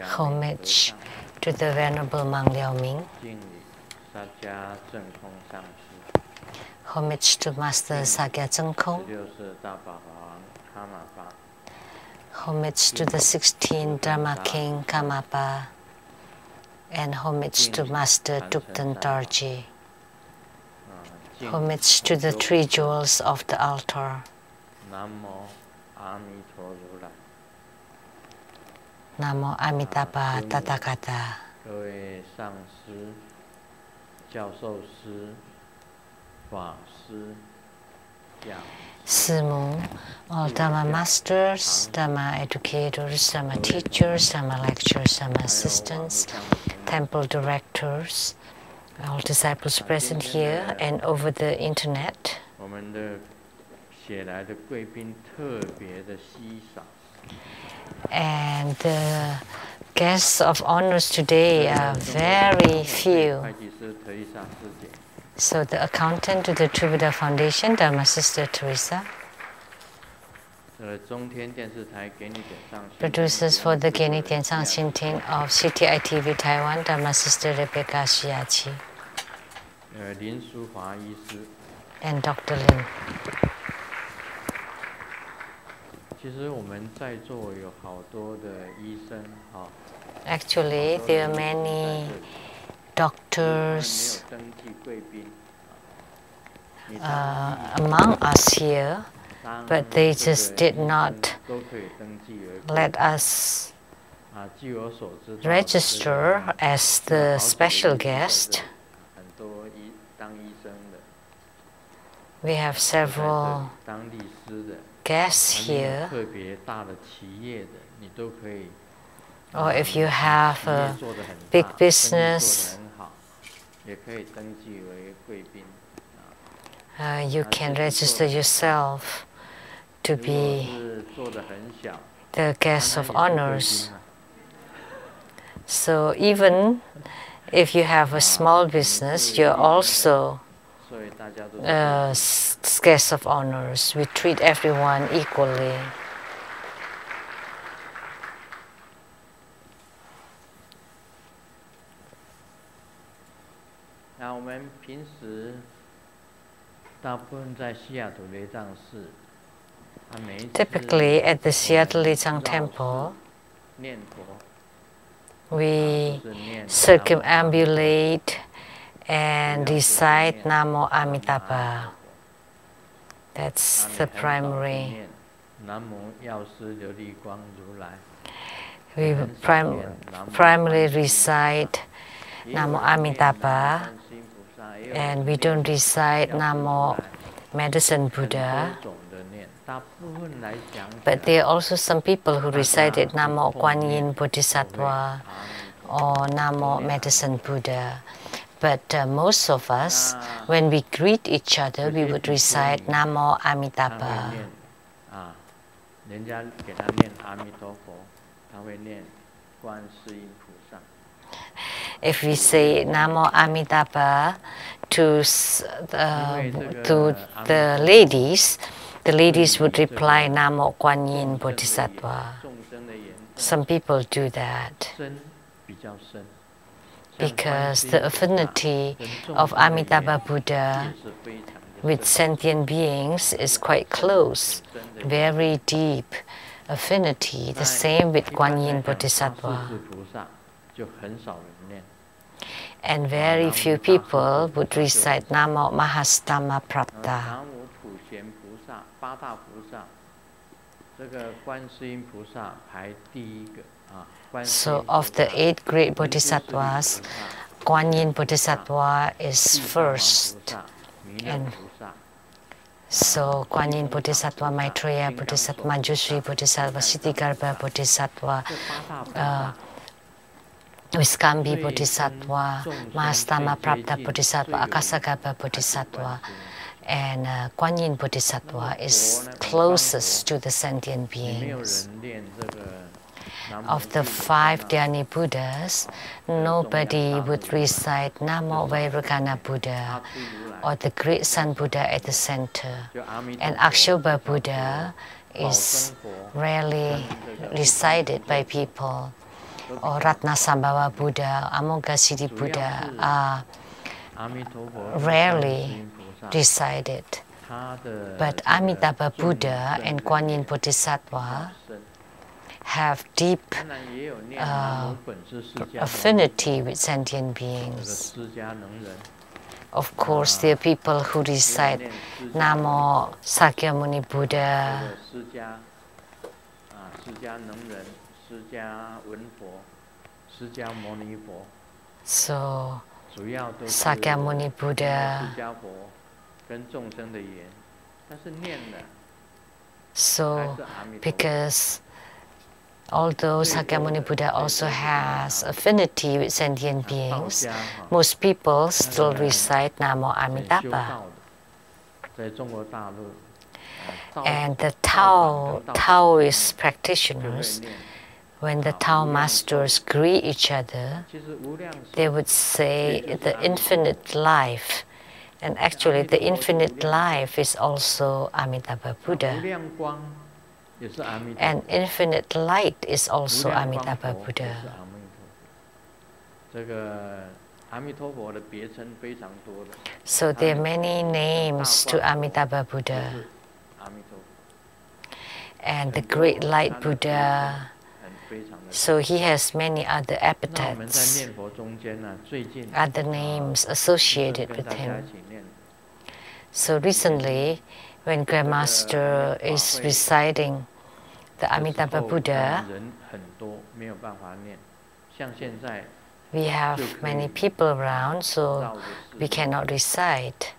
Homage to the Venerable Monk Liao-Ming. Homage to Master Sakya Dzogchen. Homage to the 16th Dharma King Karmapa. And homage to Master Thubten Dorje. Homage to the 3 jewels of the altar. Namo Amitabha Tathagata. Simu, all Dharma masters, Dharma educators, Dharma teachers, Dharma lecturers, Dharma assistants, temple directors, all disciples present here and over the internet. And the guests of honors today are very few. So the accountant to the True Buddha Foundation, Dharma Sister Teresa. Producers for the Geni Tianzang Xinting of CTI TV Taiwan, Dharma Sister Rebecca Shiachi. And Dr. Lin. Actually, there are many doctors among us here, but they just did not let us register as the special guest. We have several guests here. Or if you have a big business, you can register yourself to be the guest of honors. So even if you have a small business, you're also guest of honors. We treat everyone equally. Typically, at the Seattle Lizang Temple, we circumambulate and recite Namo Amitabha. That's the primary. We primarily recite Namo Amitabha, and we don't recite Namo Medicine Buddha. But there are also some people who recited Namo Kuan Yin Bodhisattva or Namo Medicine Buddha. But most of us, when we greet each other, we would recite Namo Amitabha. If we say Namo Amitabha to the ladies would reply Namo Kuan Yin Bodhisattva. Some people do that because the affinity of Amitabha Buddha with sentient beings is quite close, very deep affinity. The same with Kuan Yin Bodhisattva. And very few people would recite Namo Mahastama Prapta. So of the 8 great bodhisattvas, Kuan Yin Bodhisattva is first. And so Kuan Yin Bodhisattva, Maitreya Bodhisattva, Manjushri Bodhisattva, Siddhigarbha Bodhisattva, Viskambi Bodhisattva, Mahastama Prapta Bodhisattva, Akasagarbha Bodhisattva, and Kuan Yin Bodhisattva is closest to the sentient beings. Of the 5 Dhyani Buddhas, nobody would recite Namo Vairagana Buddha or the Great Sun Buddha at the center. And Akshobha Buddha is rarely recited by people, or Ratnasambhava Buddha, Amoghasiddhi Buddha are rarely recited. But Amitabha Buddha and Kuan Yin Bodhisattva have deep affinity with sentient beings. Of course, there are people who recite Namo Sakyamuni Buddha, so Sakyamuni Buddha. So, because although Sakyamuni Buddha also has affinity with sentient beings, most people still recite Namo Amitabha. And the Taoist practitioners, when the Tao masters greet each other, they would say the infinite life. And actually, the infinite life is also Amitabha Buddha. And infinite light is also Amitabha Buddha. So there are many names to Amitabha Buddha. And the Great Light Buddha, so he has many other epithets, other names associated with him. So recently, when Grandmaster is reciting the Amitabha Buddha, we have many people around, so we cannot recite.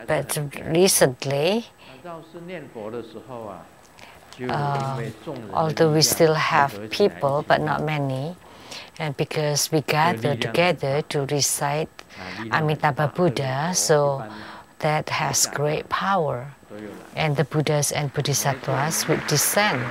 But recently, although we still have people, but not many, and because we gather together to recite Amitabha Buddha, so that has great power, and the Buddhas and Bodhisattvas would descend.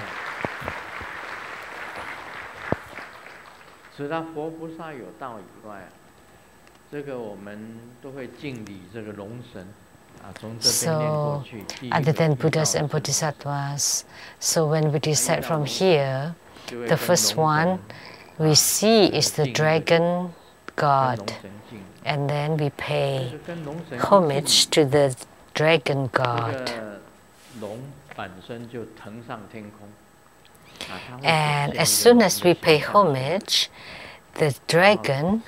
So, other than Buddhas and Bodhisattvas, so when we recite from here, the first one we see is the dragon god, and then we pay homage to the dragon god. And as soon as we pay homage, the dragon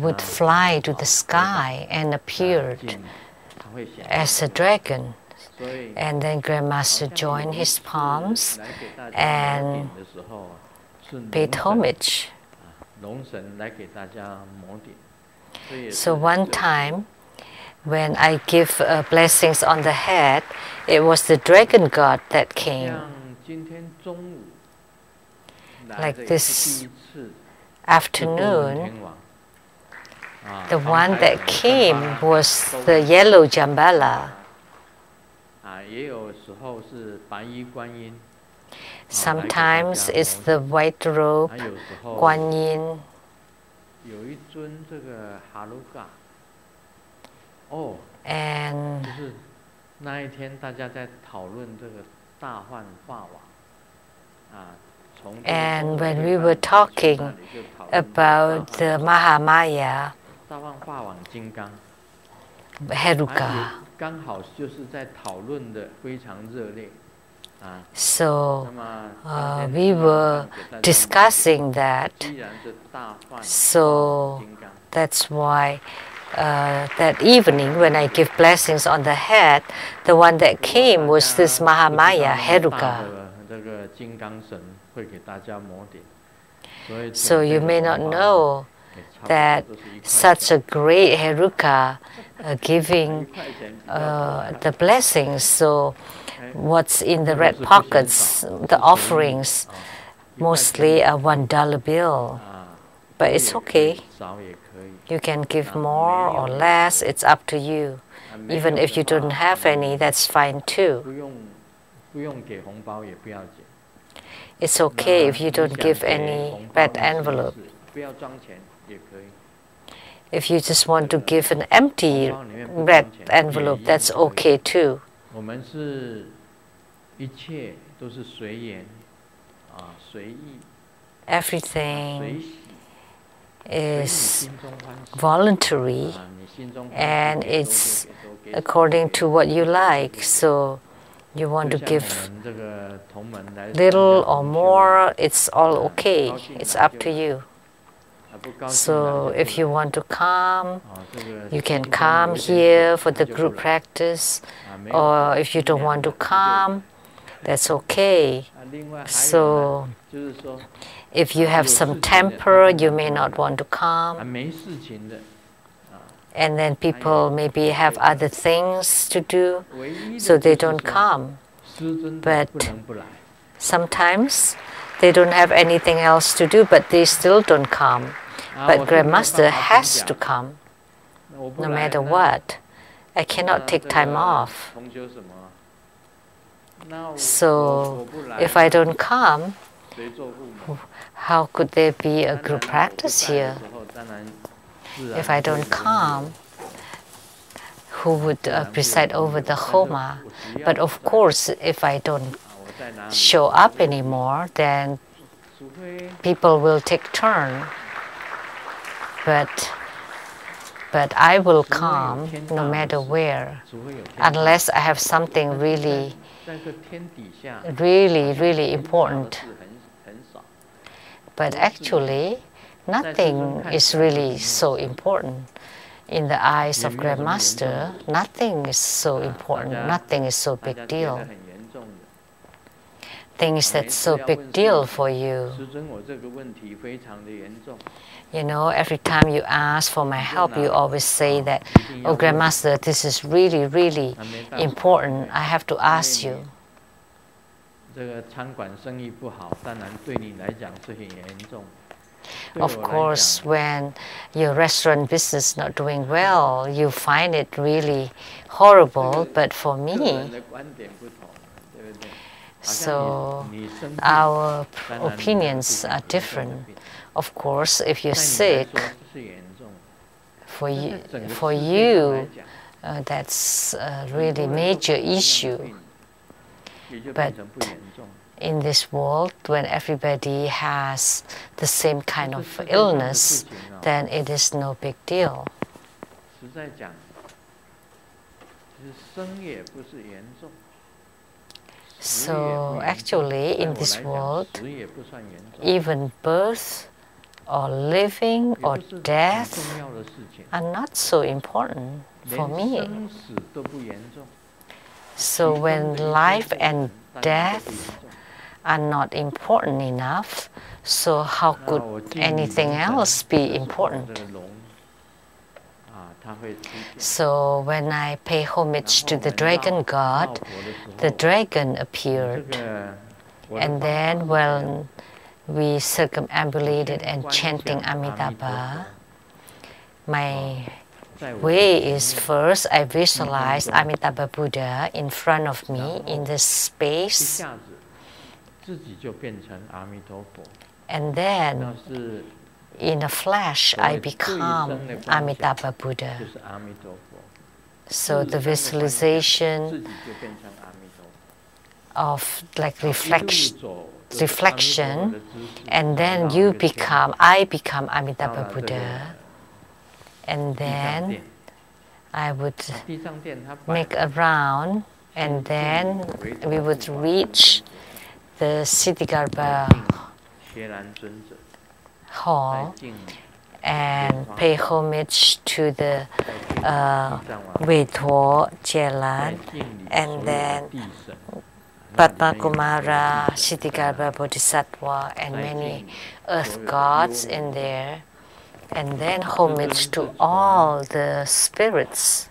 would fly to the sky and appeared as a dragon. And then Grandmaster joined his palms and paid homage. So one time, when I give blessings on the head, it was the dragon god that came. Like this afternoon, the one that came was the yellow Jambala. Sometimes it's the white robe, Kuan Yin. And when we were talking about the Mahamaya, Heruka, so we were discussing that. So that's why that evening when I give blessings on the head, the one that came was this Mahamaya, Heruka. So you may not know that such a great Heruka giving the blessings. So what's in the red pockets, the offerings, mostly a $1 bill. But it's okay. You can give more or less, it's up to you. Even if you don't have any, that's fine too. It's okay if you don't give any red envelope. If you just want to give an empty red envelope, that's okay too. everything is voluntary and it's according to what you like. So you want to give little or more, it's all okay. It's up to you. So if you want to come, you can come here for the group practice, or if you don't want to come, that's okay. So if you have some temper, you may not want to come. And then people maybe have other things to do, so they don't come. But sometimes they don't have anything else to do, but they still don't come. But Grandmaster has to come, no matter what. I cannot take time off. So if I don't come, how could there be a group practice here? If I don't come, who would preside over the Homa? But of course, if I don't show up anymore, then people will take turn. But I will come no matter where, unless I have something really important. But actually, nothing is really so important. In the eyes of Grandmaster, nothing is so important, nothing is so big deal. Things that's so big deal for you. You know, every time you ask for my help, you always say that, oh, Grandmaster, this is really, really important. I have to ask you. Of course, when your restaurant business is not doing well, you find it really horrible, but for me, so our opinions are different. Of course, if you're sick, for you that's a really major issue. But in this world, when everybody has the same kind of illness, then it is no big deal. So actually, in this world, even birth or living or death are not so important for me. So when life and death are not important enough, so how could anything else be important? So when I pay homage to the dragon god, the dragon appeared. And then when we circumambulated and chanting Amitabha, my way is first I visualize Amitabha Buddha in front of me in this space. And then in a flash I become Amitabha Buddha. So the visualization of like reflection, and then I become Amitabha Buddha, and then I would make a round, and then we would reach the Siddhigarbha hall and pay homage to the Vedho Jelan, and then Padma Kumara, Siddhigarbha Bodhisattva, and many earth gods in there, and then homage to all the spirits.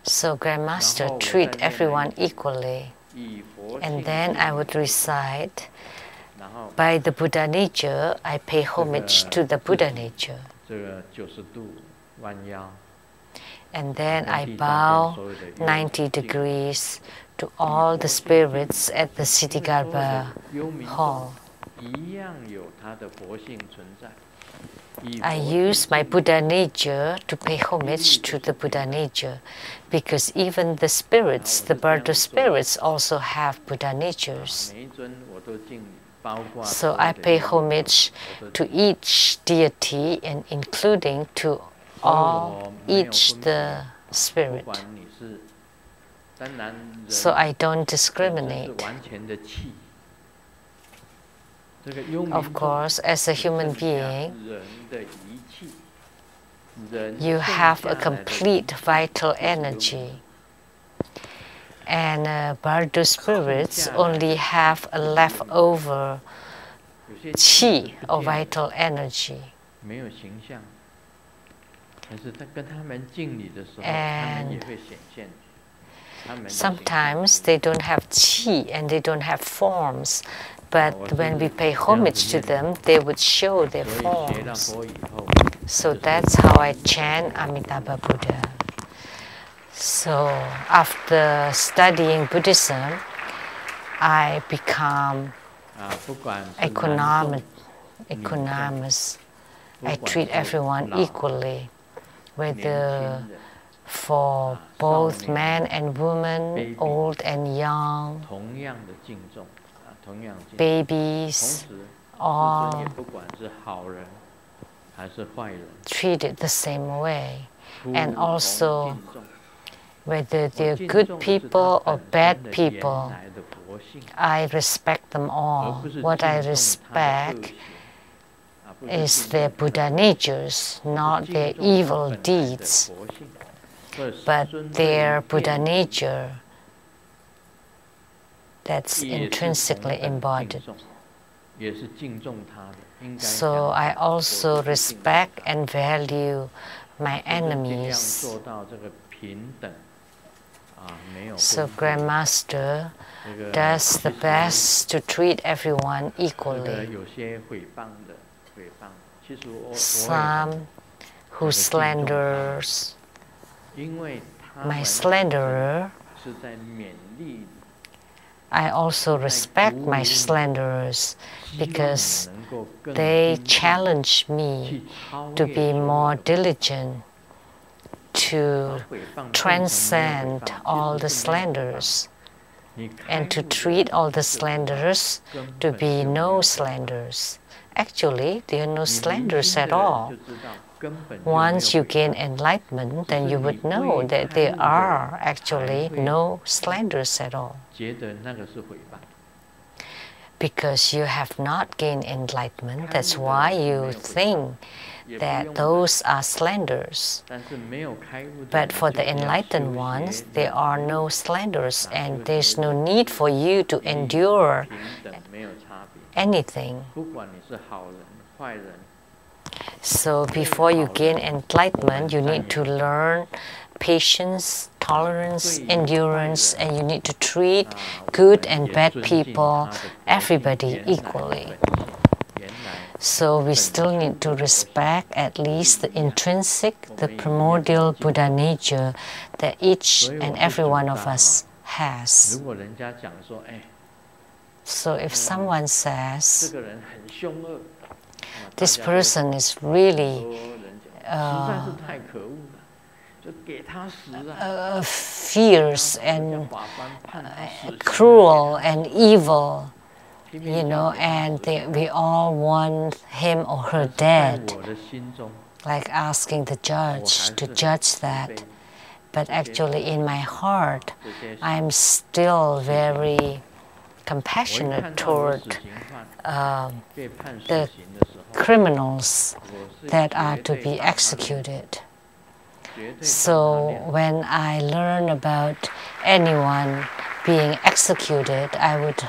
So Grandmaster treat everyone equally, and then I would recite, by the Buddha nature, I pay homage to the Buddha nature. And then I bow 90 degrees to all the spirits at the Siddhigarbha hall. I use my Buddha nature to pay homage to the Buddha nature, because even the spirits, the bird of spirits, also have Buddha natures. So I pay homage to each deity, and including to each the spirit. So I don't discriminate. Of course, as a human being, you have a complete vital energy. And Bardo spirits only have a leftover Qi, or vital energy. And sometimes they don't have Qi and they don't have forms, but when we pay homage to them, they would show their forms. So that's how I chant Amitabha Buddha. So after studying Buddhism, I become equanimous. I treat everyone equally, whether for both men and women, old and young, babies, all treated the same way. And also, whether they're good people or bad people, I respect them all. What I respect is their Buddha natures, not their evil deeds, but their Buddha nature that's intrinsically embodied. So I also respect and value my enemies. So Grandmaster does the best to treat everyone equally. Some who slanders my slanderer, I also respect my slanderers, because they challenge me to be more diligent, to transcend all the slanders, and to treat all the slanderers to be no slanders. Actually, there are no slanders at all. Once you gain enlightenment, then you would know that there are actually no slanders at all. Because you have not gained enlightenment, that's why you think that those are slanders. But for the enlightened ones, there are no slanders, and there's no need for you to endure anything. So before you gain enlightenment, you need to learn patience, tolerance, endurance, and you need to treat good and bad people, everybody equally. So we still need to respect at least the intrinsic, the primordial Buddha nature that each and every one of us has. So if someone says, this person is really fierce and cruel and evil, you know, and we all want him or her dead, like asking the judge to judge that. But actually in my heart, I'm still very compassionate toward the criminals that are to be executed. So when I learn about anyone being executed, I would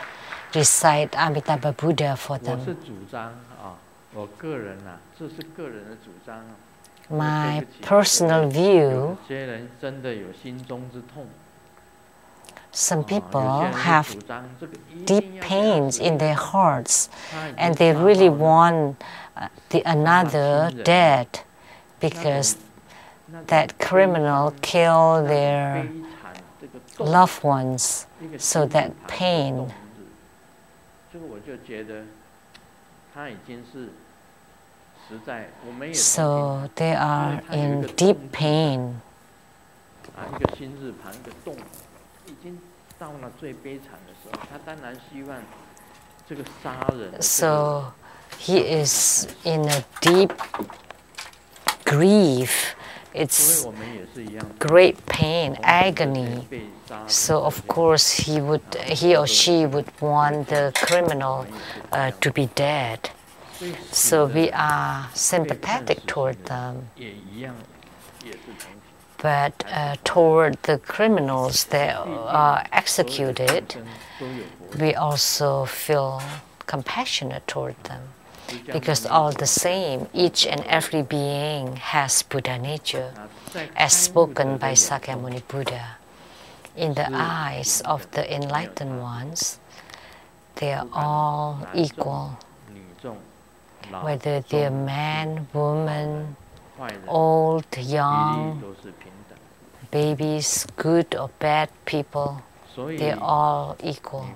recite Amitabha Buddha for them. My personal view, some people have deep pains in their hearts and they really want another dead because that criminal killed their loved ones. So that pain, So they are in deep pain. So he is in a deep grief. It's great pain, agony. So of course he or she would want the criminal to be dead. So we are sympathetic toward them. But toward the criminals that are executed, we also feel compassionate toward them. Because all the same, each and every being has Buddha nature, as spoken by Sakyamuni Buddha. In the eyes of the enlightened ones, they are all equal. Whether they are man, woman, old, young, babies, good or bad people, they are all equal.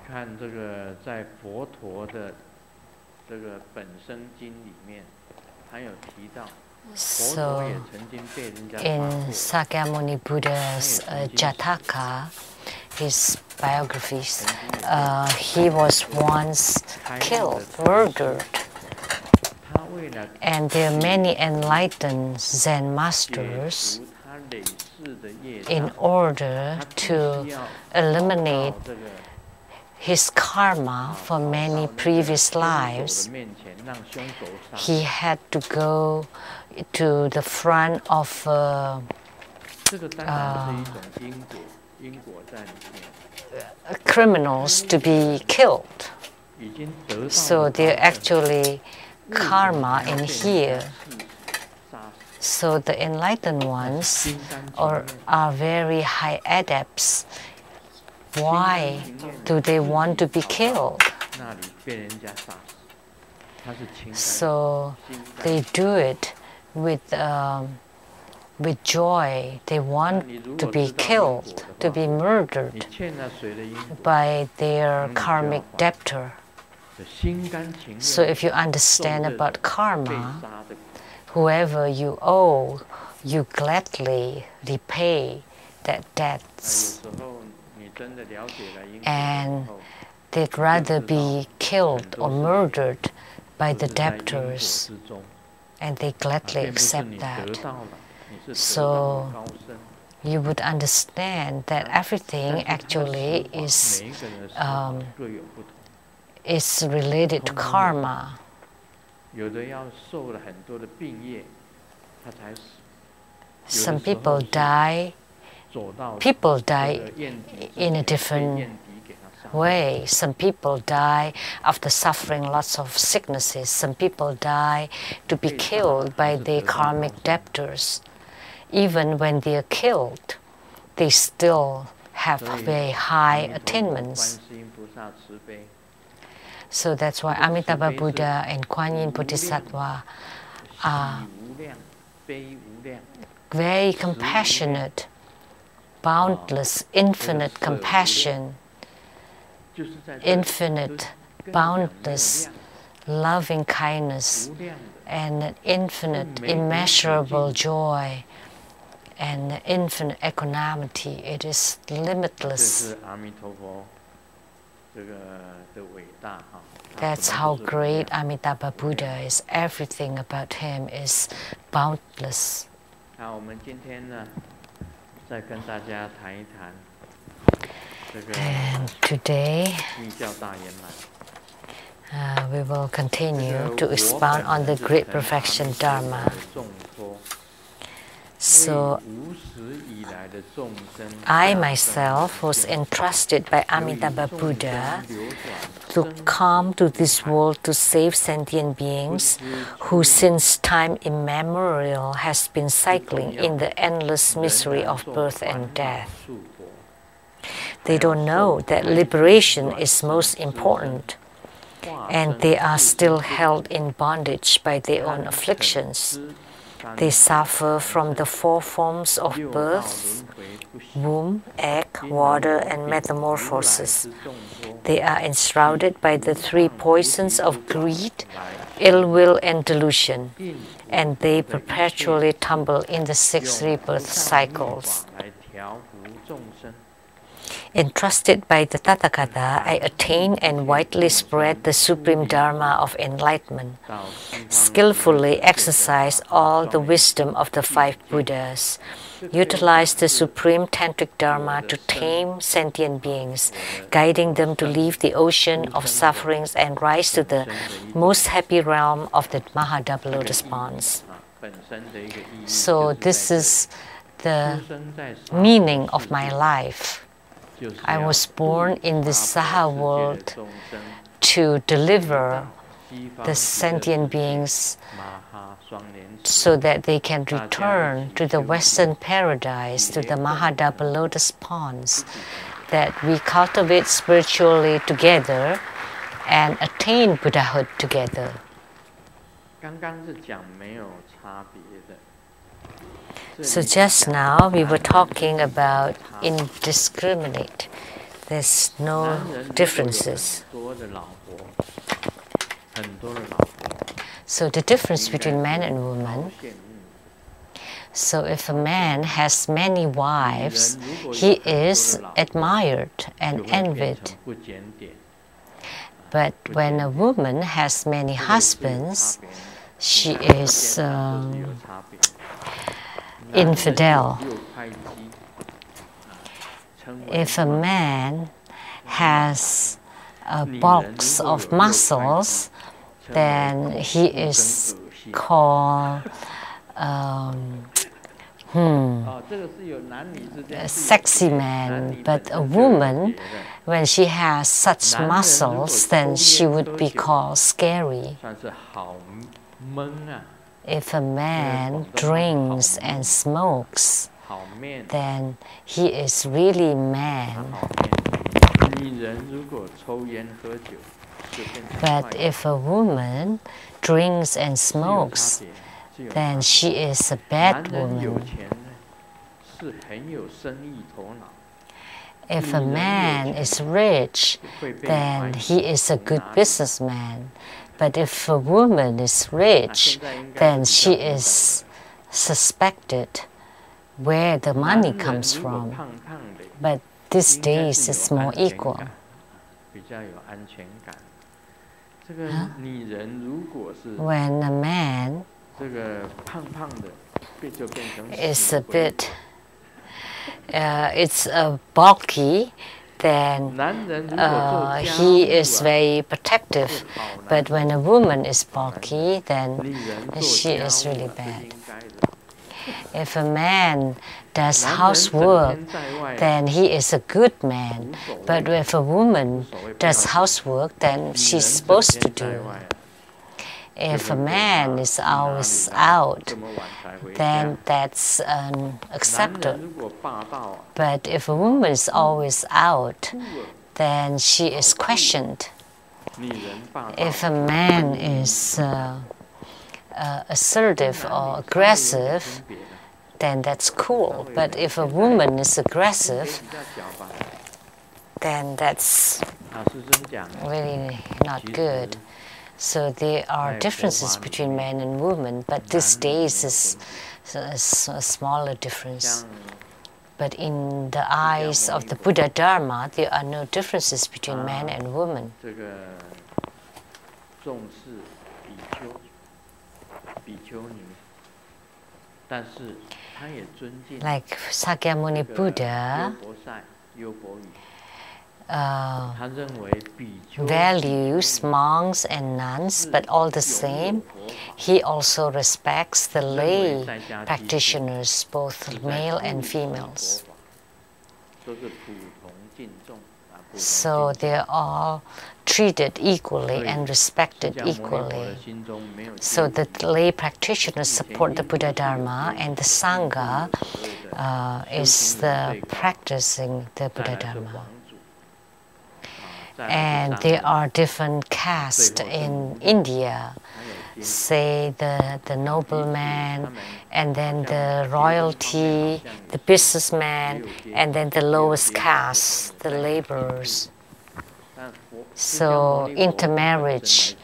So, in Sakyamuni Buddha's Jataka, his biographies, he was once killed, murdered. And there are many enlightened Zen masters, in order to eliminate his karma for many previous lives, he had to go to the front of criminals to be killed. So they're actually karma in here. So the enlightened ones are very high adepts. Why do they want to be killed? So they do it with joy. They want to be killed, to be murdered by their karmic debtor. So if you understand about karma, whoever you owe, you gladly repay that debts. And they'd rather be killed or murdered by the debtors, and they gladly accept that. So you would understand that everything actually is related to karma. Some people die in a different way. Some people die after suffering lots of sicknesses. Some people die to be killed by their karmic debtors. Even when they are killed, they still have very high attainments. So that's why Amitabha Buddha and Kuan Yin Bodhisattva are very compassionate, boundless, infinite compassion, infinite, boundless, loving kindness, and an infinite, immeasurable joy, and infinite equanimity. It is limitless. That's how great Amitabha Buddha is. Everything about him is boundless. And today, we will continue to expound on the Great Perfection Dharma. So, I myself was entrusted by Amitabha Buddha to come to this world to save sentient beings who since time immemorial has been cycling in the endless misery of birth and death. They don't know that liberation is most important, and they are still held in bondage by their own afflictions. They suffer from the 4 forms of birth: womb, egg, water, and metamorphosis. They are enshrouded by the 3 poisons of greed, ill will, and delusion, and they perpetually tumble in the 6 rebirth cycles. Entrusted by the Tathagata, I attain and widely spread the supreme Dharma of enlightenment, skillfully exercise all the wisdom of the 5 Buddhas, utilize the supreme tantric Dharma to tame sentient beings, guiding them to leave the ocean of sufferings and rise to the most happy realm of the Mahadabha Lotus Ponds. So this is the meaning of my life. I was born in this Saha world to deliver the sentient beings so that they can return to the Western paradise, to the Mahadabha Lotus Ponds, that we cultivate spiritually together and attain Buddhahood together. So just now we were talking about indiscriminate. There's no differences. So the difference between man and woman, so if a man has many wives, he is admired and envied. But when a woman has many husbands, she is infidel. If a man has bulks of muscles, then he is called a sexy man. But a woman, when she has such muscles, then she would be called scary. If a man drinks and smokes, then he is really man. But if a woman drinks and smokes, then she is a bad woman. If a man is rich, then he is a good businessman. But if a woman is rich, then she is suspected where the money comes from. But these days it's more equal. When a man is a bit, it's bulky, then he is very protective. But when a woman is bulky, then she is really bad. If a man does housework, then he is a good man. But if a woman does housework, then she's supposed to do. If a man is always out, then that's accepted. But if a woman is always out, then she is questioned. If a man is assertive or aggressive, then that's cool. But if a woman is aggressive, then that's really not good. So there are differences between men and women, but these days is a smaller difference. But in the eyes of the Buddha Dharma, there are no differences between man and woman. Like Sakyamuni Buddha values monks and nuns, but all the same, he also respects the lay practitioners, both male and females. So they're all treated equally and respected equally. So the lay practitioners support the Buddha Dharma, and the Sangha is the practicing the Buddha Dharma. And there are different castes in India. say the nobleman, and then the royalty, the businessman, and then the lowest caste, the laborers. So intermarriage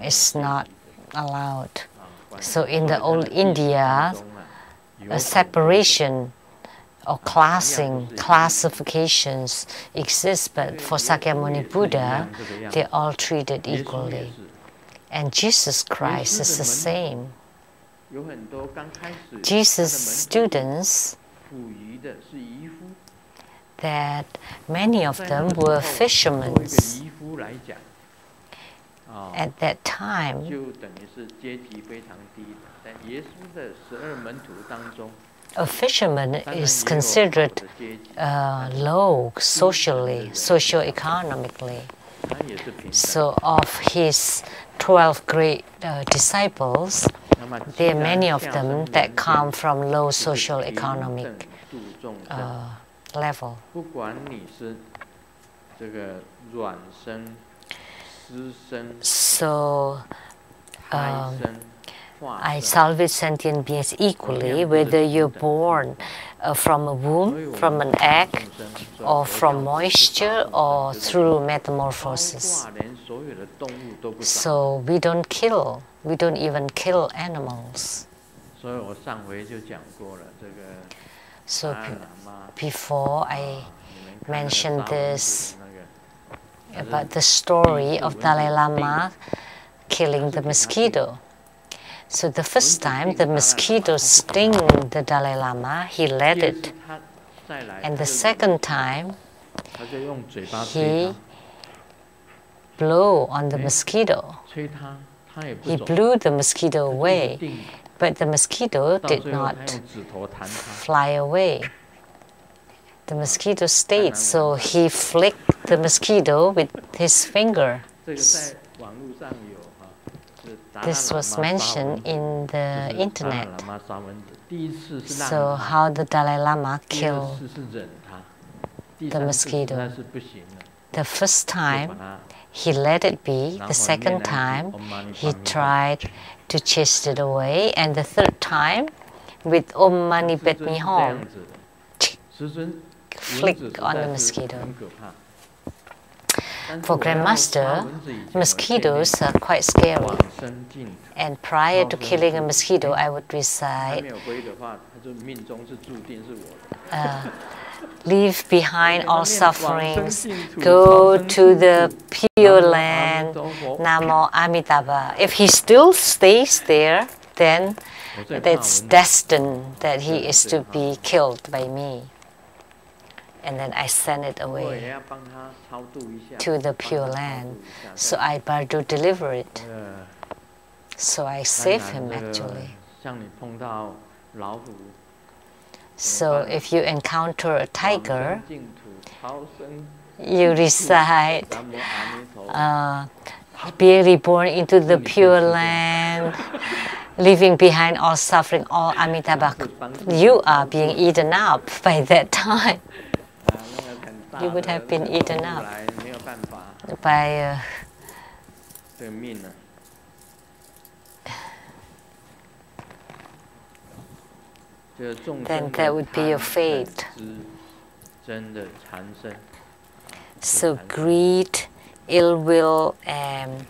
is not allowed. So in the old India, a separation or classifications exist, but for Sakyamuni Buddha, they're all treated equally. And Jesus Christ is the same. Jesus' students, that many of them were fishermen. At that time, a fisherman is considered low socially, socio-economically. So of his 12 great disciples, there are many of them that come from low social economic level. So I salvage sentient beings equally, whether you're born from a womb, from an egg, or from moisture, or through metamorphosis. So we don't kill, we don't even kill animals. So before I mentioned this about the story of Dalai Lama killing the mosquito. So the first time the mosquito sting the Dalai Lama, he let it. And the second time, he blew on the mosquito. He blew the mosquito away, but the mosquito did not fly away. The mosquito stayed, so he flicked the mosquito with his finger. This was mentioned in the internet. So how the Dalai Lama killed the mosquito. The first time, he let it be. The second time, he tried to chase it away. And the third time, with Om Mani Padme Hum, flick on the mosquito. For Grandmaster, mosquitoes are quite scary. And prior to killing a mosquito, I would recite, leave behind all sufferings, go to the pure land, Namo Amitabha. If he still stays there, then it's destined that he is to be killed by me. And then I send it away to the Pure Land. So I bardo deliver it. So I save him actually. So if you encounter a tiger, you recite, be reborn into the Pure Land, leaving behind all suffering, all Amitabha. You are being eaten up by that time. You would have been eaten up by then that would be your fate. So greed, ill will, and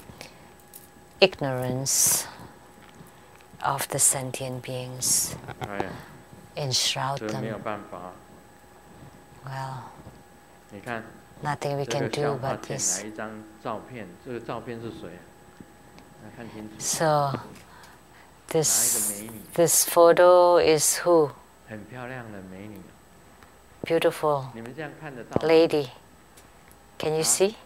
ignorance of the sentient beings enshroud them. Well, nothing we can do about this. So this photo is who? Beautiful lady. Can you see?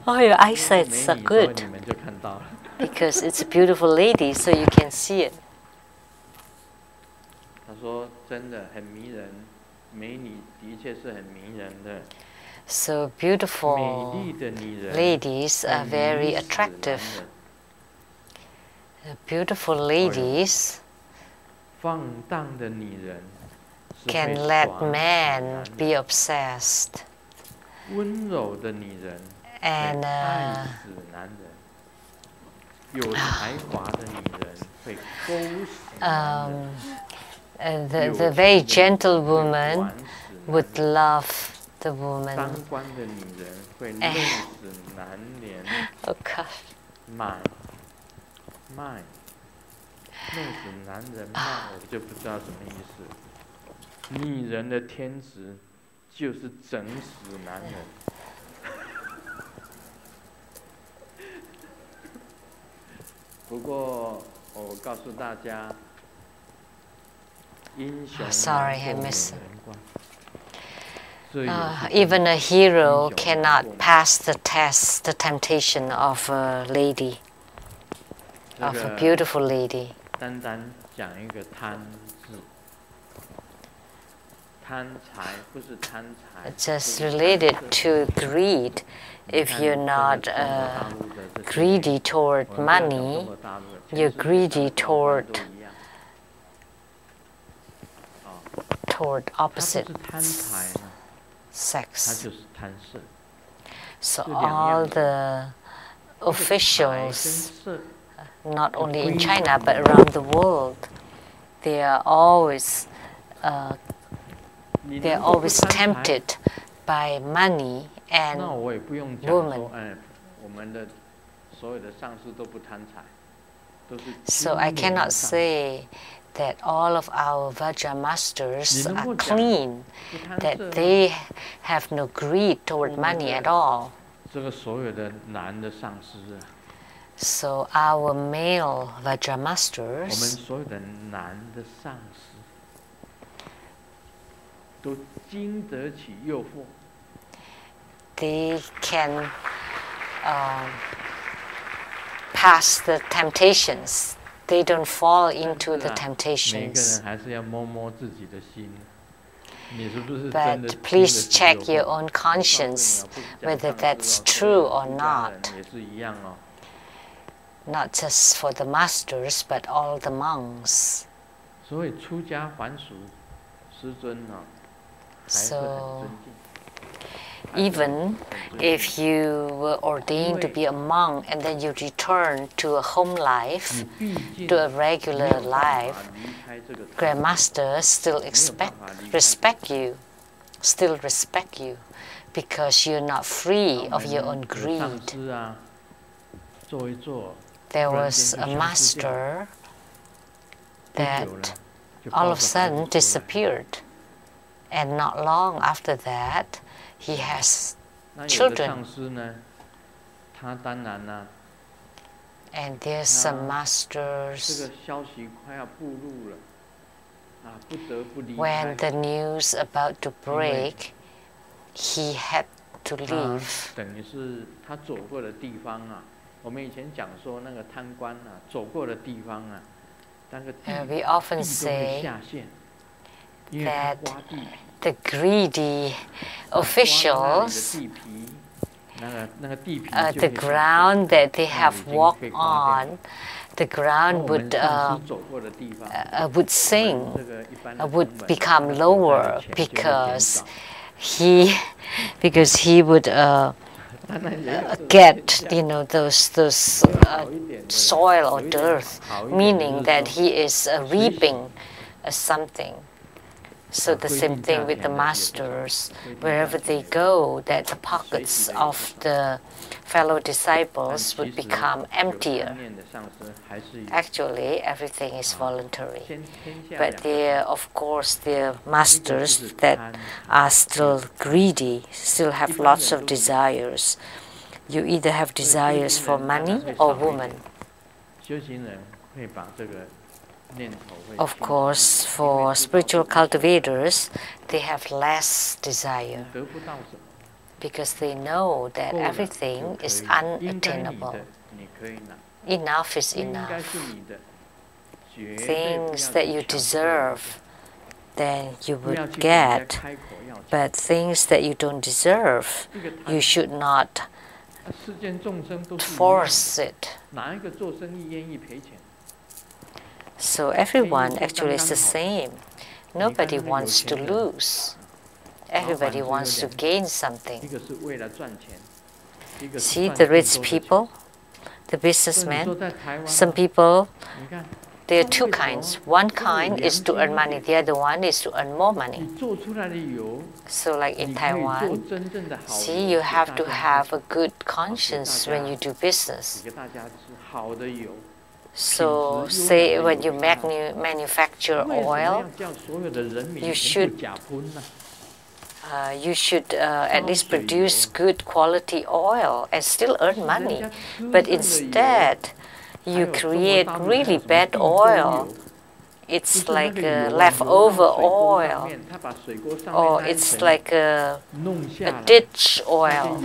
Oh, your eyesights are good. Because it's a beautiful lady, so you can see it. So beautiful ladies are very attractive. Beautiful ladies can let men be obsessed. And the very gentle woman would love the woman. Oh gosh. 弄死男人卖，我就不知道什么意思。女人的天职就是整死男人。不过我告诉大家，英雄难过美人关。Even a hero cannot pass the test, the temptation of a lady, of a beautiful lady. 单单讲一个贪字，贪财不是贪财。Just related to greed. If you're not greedy toward money, you're greedy toward opposite sex. So all the officials, not only in China but around the world, they are always tempted by money and women. So I cannot say that all of our Vajra masters are clean, that they have no greed toward money at all. So our male Vajra masters, they can pass the temptations. They don't fall into the temptations. But please check your own conscience whether that's true or not. Not just for the masters, but all the monks. So, even if you were ordained to be a monk and then you return to a home life, to a regular life, grandmasters still respect you, because you're not free of your own greed. There was a master that all of a sudden disappeared, and not long after that, he has children. And there's some masters, when the news about to break, he had to leave. We often say that the greedy officials, the ground that they have walked on, the ground would sink, would become lower because he would get those soil or dirt, meaning that he is reaping something. So the same thing with the masters. Wherever they go, that the pockets of the fellow disciples would become emptier. Actually, everything is voluntary. But there, of course, there are masters that are still greedy, still have lots of desires. You either have desires for money or woman. Of course, for spiritual cultivators, they have less desire because they know that everything is unattainable. Enough is enough. Things that you deserve, then you would get. But things that you don't deserve, you should not force it. So everyone actually is the same. Nobody wants to lose. Everybody wants to gain something. See the rich people, the businessmen. Some people, there are two kinds. One kind is to earn money, the other one is to earn more money. So like in Taiwan, see, you have to have a good conscience when you do business. So say when you manufacture oil, you should at least produce good quality oil and still earn money. But instead, you create really bad oil. It's like leftover oil, or it's like a ditch oil,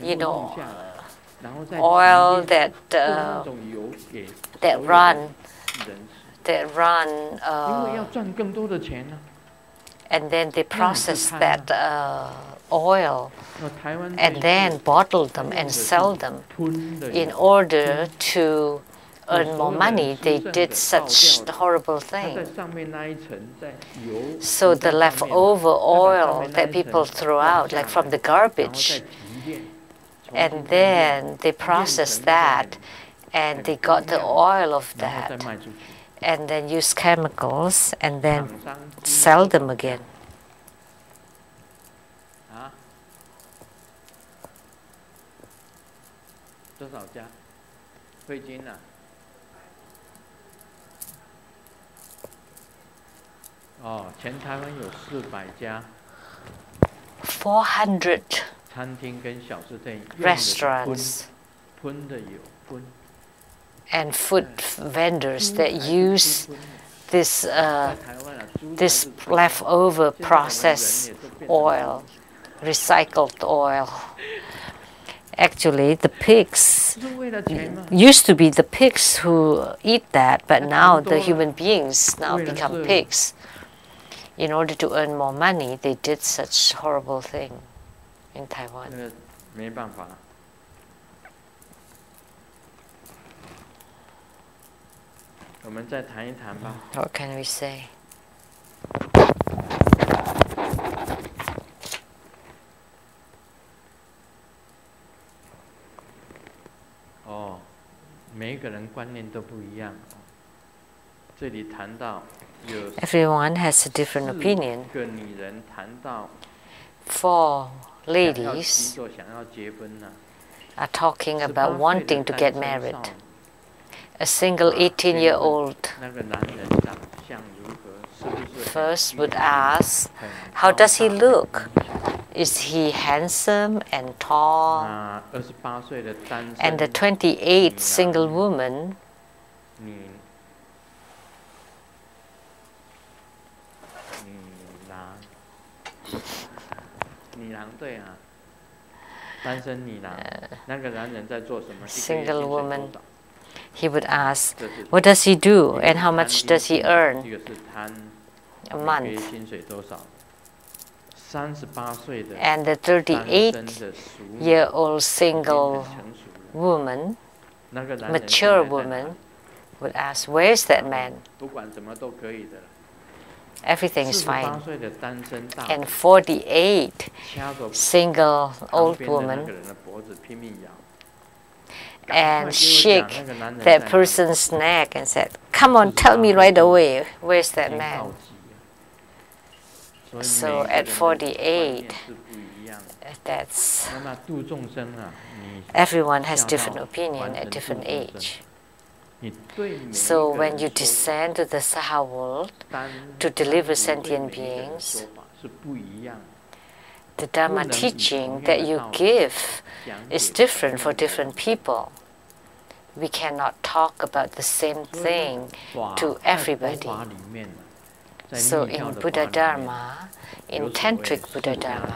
you know, oil that run, and then they process that oil and then bottle them and sell them in order to earn more money. They did such horrible thing. So the leftover oil that people throw out, like from the garbage, and then they process that and they got the oil of that and then use chemicals and then sell them again. Oh, 全台湾有400家 400餐厅跟小吃店 restaurants 喷的有喷 and food vendors that use this this leftover processed oil, recycled oil. Actually, the pigs used to be the pigs who eat that, but now the human beings now become pigs. In order to earn more money, they did such horrible thing in Taiwan. 没办法 我们再谈一谈吧 What can we say? 哦，每一个人观念都不一样。这里谈到有 Everyone has a different opinion. 4个女人谈到 4 ladies 想要结婚呢 are talking about wanting to get married. A single 18-year-old 那个男人长相如何？是不是 first would ask, how does he look? Is he handsome and tall? 那28岁的单身 And the 28 single woman 女郎对啊，单身女郎，那个男人在做什么 single woman, he would ask, what does he do and how much does he earn 一个是贪 a 每个月 month? 薪水多少？38岁的 And the 单身的熟女 38-year-old 已经 single 很成熟了 woman, 那个男人 mature 现在在哪 woman, would ask, where's that man? 不管怎么都可以的了。 Everything is 48 fine. 岁的单身大 And 48 掐着 single 旁 old 边的那 woman 个人的脖子拼命摇， and 赶快给我讲 shake 那个男人 that 在哪里 person's neck and said, come on, tell me right away, where's that 已经 man? 告急了。所以 So 每个 at 人的观念 48, 是不一样的。 that's 那么度众生啊，你 everyone has 下到 different opinion 完 at 成度 different 众生 age. 你对每一 So 个 when 人 you 说 descend to the Saha world 单 to deliver 独对 sentient 每一个人 beings, 说法是不一样的。 the Dharma 不能以 teaching 同 that 样的 you 道理 give 讲 is 解 different for 同样的 different people. We cannot talk about the same 所以 thing 法 to 在佛 everybody. 法里面呢，在 So 密教 in 的 Buddha 法里面 Dharma, 有 in 所谓 Tantric Buddha 释迦 Dharma,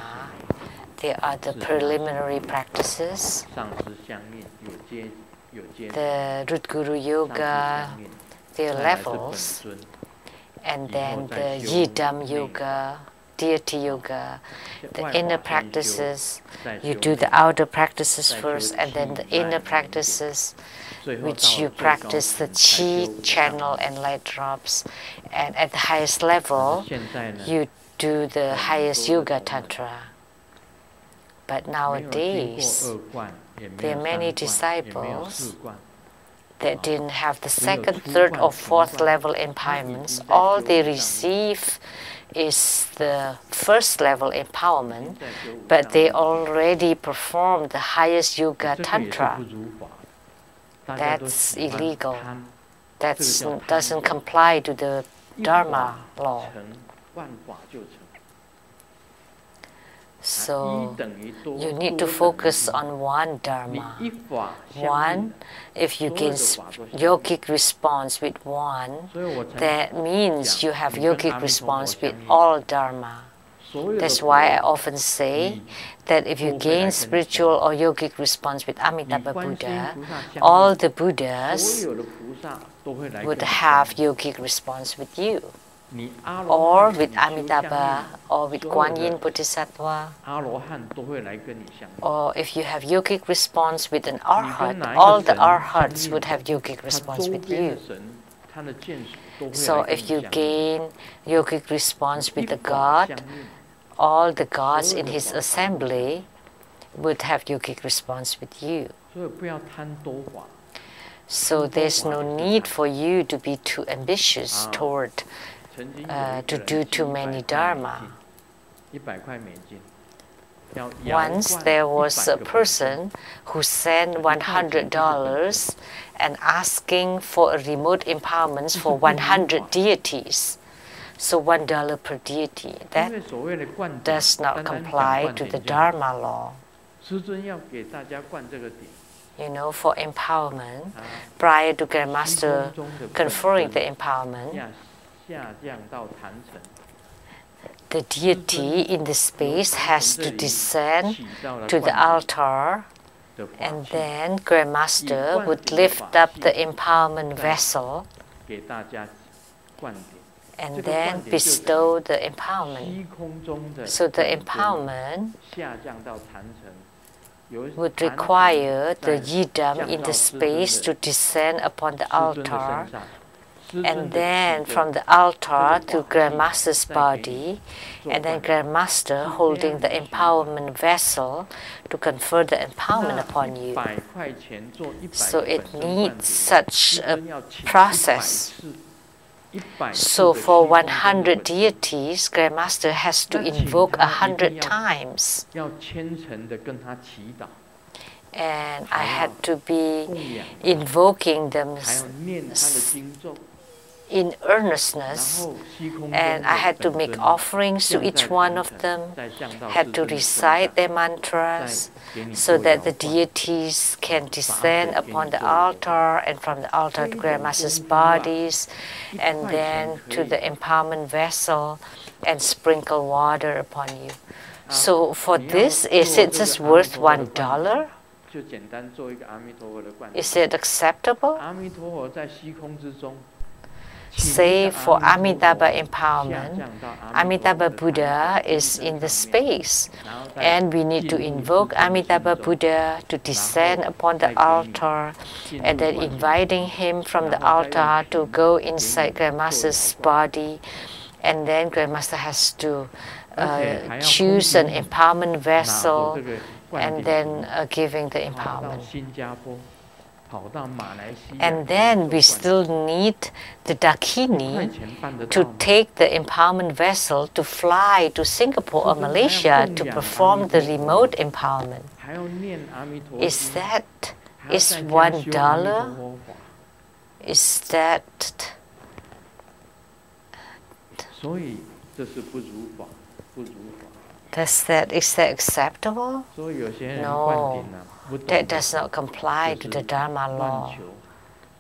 there are the preliminary practices, 上师相应，有阶 the Root Guru 上师 Yoga, 相应， their 再来是本 levels, 尊。 and 以后 then 再 the 修 Yidam 内 Yoga, Deity Yoga, the 外 inner 法先修， practices. 再 You 修 do the 内， outer practices 再修 first, and then the 气 inner 脉 practices, 最后到 which 了 you 最高 practice the 层才修 chi 无上 channel 道。 and light drops. And at the highest 可 level, 是现在呢， you do the 在很 highest 多的 yoga 同门 tantra. But 没有经过 nowadays, 恶贯， there are many disciples that didn't have the second, third, or fourth level empowerments. All they receive is the first level empowerment, but they already performed the highest yoga tantra. That's illegal. That doesn't comply to the Dharma law. So you need to focus on one Dharma. One, if you gain yogic response with one, that means you have yogic response with all Dharma. That's why I often say that if you gain spiritual or yogic response with Amitabha Buddha, all the Buddhas would have yogic response with you, or with Amitabha, or with Guan Yin Bodhisattva, or if you have yogic response with an Arhat, all the Arhats would have yogic response with you. So if you gain yogic response with the God, all the gods in his assembly would have yogic response with you. So there's no need for you to be too ambitious toward to do too many Dharma. Once there was a person who sent $100 and asking for a remote empowerment for 100 deities. So $1 per deity. That does not comply to the Dharma law. You know, for empowerment, prior to Grandmaster conferring the empowerment, the deity in the space has to descend to the altar, and then Grandmaster would lift up the empowerment vessel and then bestow the empowerment. So the empowerment would require the yidam in the space to descend upon the altar, and then from the altar to Grandmaster's body, and then Grandmaster holding the empowerment vessel to confer the empowerment upon you. So it needs such a process. So for 100 deities, Grandmaster has to invoke 100 times. And I had to be invoking them in earnestness, and I had to make offerings to each one of them, had to recite their mantras so that the deities can descend upon the altar, and from the altar to Grandmaster's bodies, and then to the empowerment vessel, and sprinkle water upon you. So for this, is it just worth $1? Is it acceptable? Say for Amitabha empowerment, Amitabha Buddha is in the space, and we need to invoke Amitabha Buddha to descend upon the altar, and then inviting him from the altar to go inside Grandmaster's body, and then Grandmaster has to choose an empowerment vessel, and then giving the empowerment. And then we still need the Dakini to take the empowerment vessel to fly to Singapore or Malaysia to perform the remote empowerment. Is $1? Is that? Is that acceptable? No, that does not comply to the Dharma law.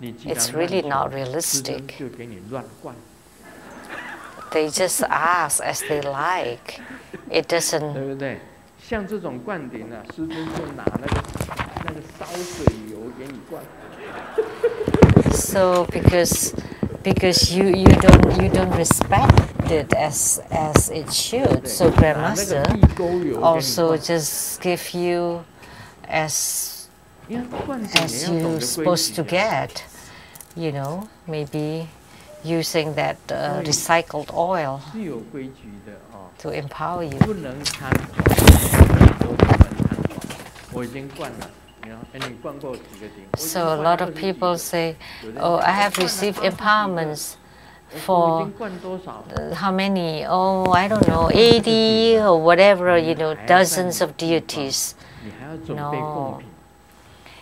It's really not realistic. They just ask as they like. It doesn't. So because you don't respect it as it should. So Grandmaster also just give you as you're supposed to get, you know, maybe using that recycled oil to empower you. So a lot of people say, oh, I have received empowerments for how many? Oh, I don't know, 80 or whatever, dozens of deities. No.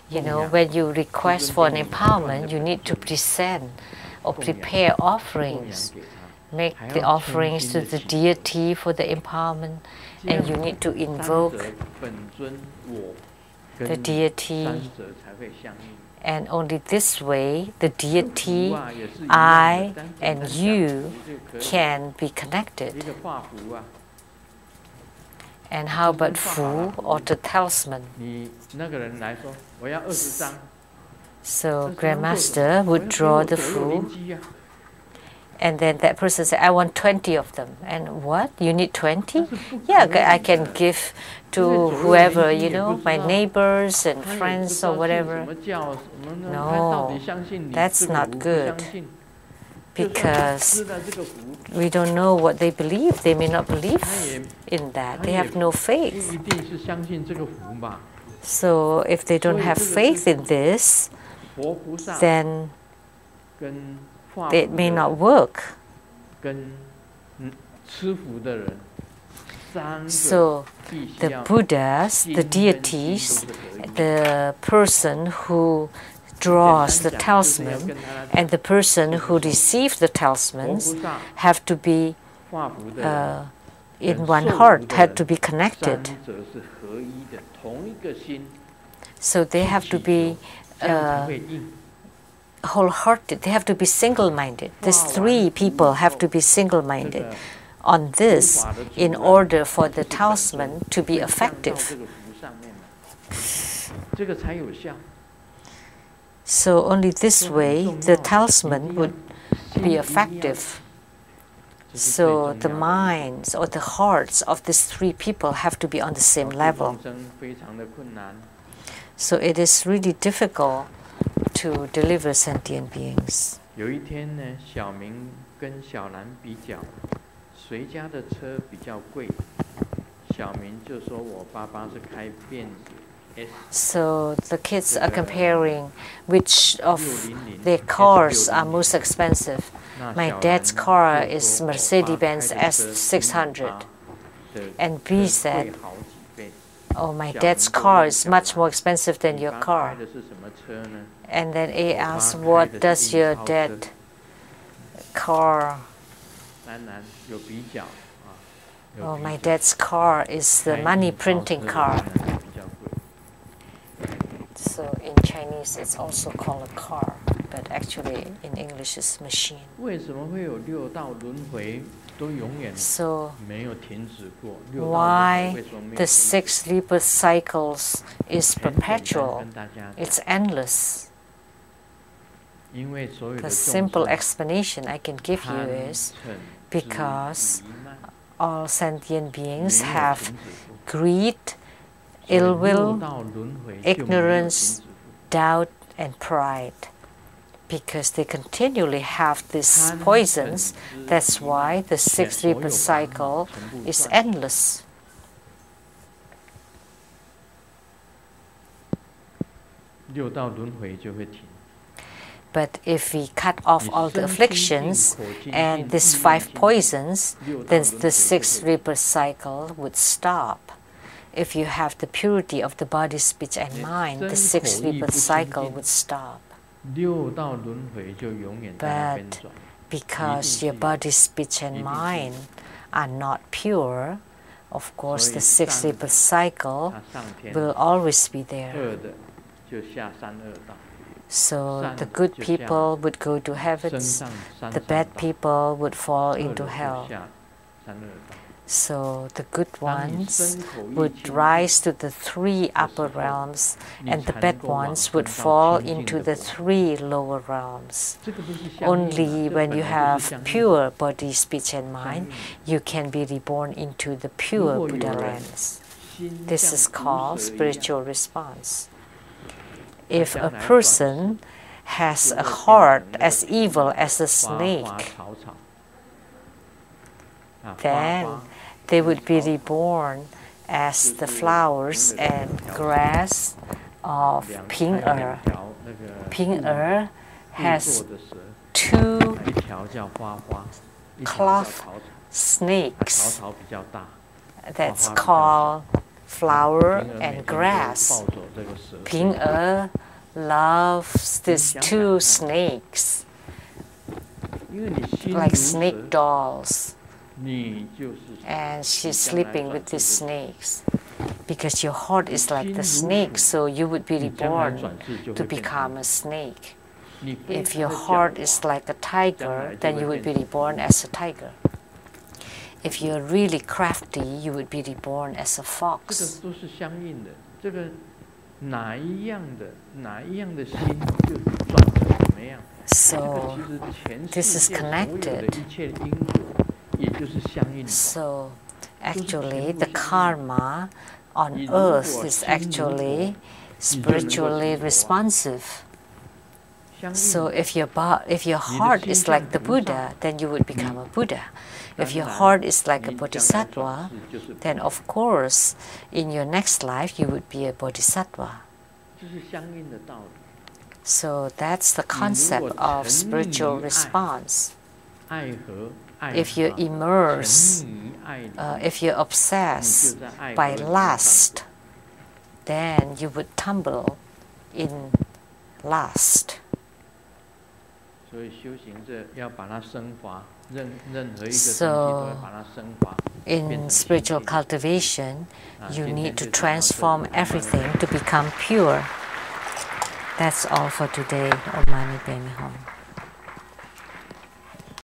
When you request for an empowerment, you need to present or prepare offerings. Make the offerings to the deity for the empowerment, and you need to invoke the deity. And only this way, the deity, I, and you can be connected. And how about Fu or the talisman? So Grandmaster would draw the Fu, and then that person said, I want 20 of them. And what? You need 20? Yeah, I can give to whoever, my neighbors and friends or whatever. No, that's not good. Because we don't know what they believe. They may not believe in that. They have no faith. So if they don't have faith in this, then it may not work. So the Buddhas, the deities, the person who draws the talisman and the person who receives the talismans have to be in one heart, had to be connected. So they have to be wholehearted, they have to be single-minded. These three people have to be single-minded on this in order for the talisman to be effective. So only this way the talisman would be effective. So the minds or the hearts of these three people have to be on the same level. So it is really difficult to deliver sentient beings. So the kids are comparing which of their cars are most expensive. My dad's car is Mercedes-Benz S600. And B said, oh, my dad's car is much more expensive than your car. And then A asked, what does your dad car? Oh, my dad's car is the money printing car. So in Chinese it's also called a car, but actually in English it's machine. So why the 6 rebirth cycles is perpetual? It's endless. The simple explanation I can give you is because all sentient beings have greed, ill will, ignorance, doubt, and pride. Because they continually have these poisons, that's why the 6 rebirth cycle is endless. But if we cut off all the afflictions and these 5 poisons, then the 6 rebirth cycle would stop. If you have the purity of the body, speech, and mind, the 6 rebirth cycle would stop. But because your body, speech, and mind are not pure, of course the 6 rebirth cycle will always be there. So the good people would go to heavens, the bad people would fall into hell. So the good ones would rise to the 3 upper realms, and the bad ones would fall into the 3 lower realms. Only when you have pure body, speech, and mind, you can be reborn into the pure Buddha lands. This is called spiritual response. If a person has a heart as evil as a snake, then they would be reborn as the flowers and grass of Ping Er. 条那个 Ping Er has 做的蛇， two 一条叫花花，一条叫 cloth 草草， snakes 草草比较大。 that's called flower 平儿 and 每天都 grass. 抱走这个蛇， Ping Er loves these two snakes 因为你心 like 如 snake 蛇， dolls, 你就是蛇。 and she's 你将来 sleeping 转 with 世 these 就是 snakes because your heart is like the 心如 snake, 鼠， so you would be 你将来 reborn 转世就 to 会变 become 成 a snake. 你非 If 常 your 的 heart 狡 is 猾， like a tiger, then you would be reborn as a tiger. If you're really crafty, you would be reborn as a 这 fox. 个都是相应的。这个哪一样的心就转成什么样。这个 So 其实全 this 世 is 界所有的 connected. 一切因果，也就是相应的。 So actually, the karma on earth is actually spiritually responsive. 相应 So 的 if your heart is like the Buddha, then you would become a Buddha. If your heart is like a Bodhisattva, then of course, in your next life, you would be a Bodhisattva. 这是相应的道理。 So that's the concept of spiritual response. 爱和爱 If you 法 immerse, 沉迷于爱里， if you 你 obsess 就在爱 by 河里面上 lust, then you would tumble in lust. 所以修行者要把它升华，任何一个东西 So 都要把它升华。 In spiritual cultivation, you need to transform everything to become pure. That's all for today. Om Mani Padme Hum.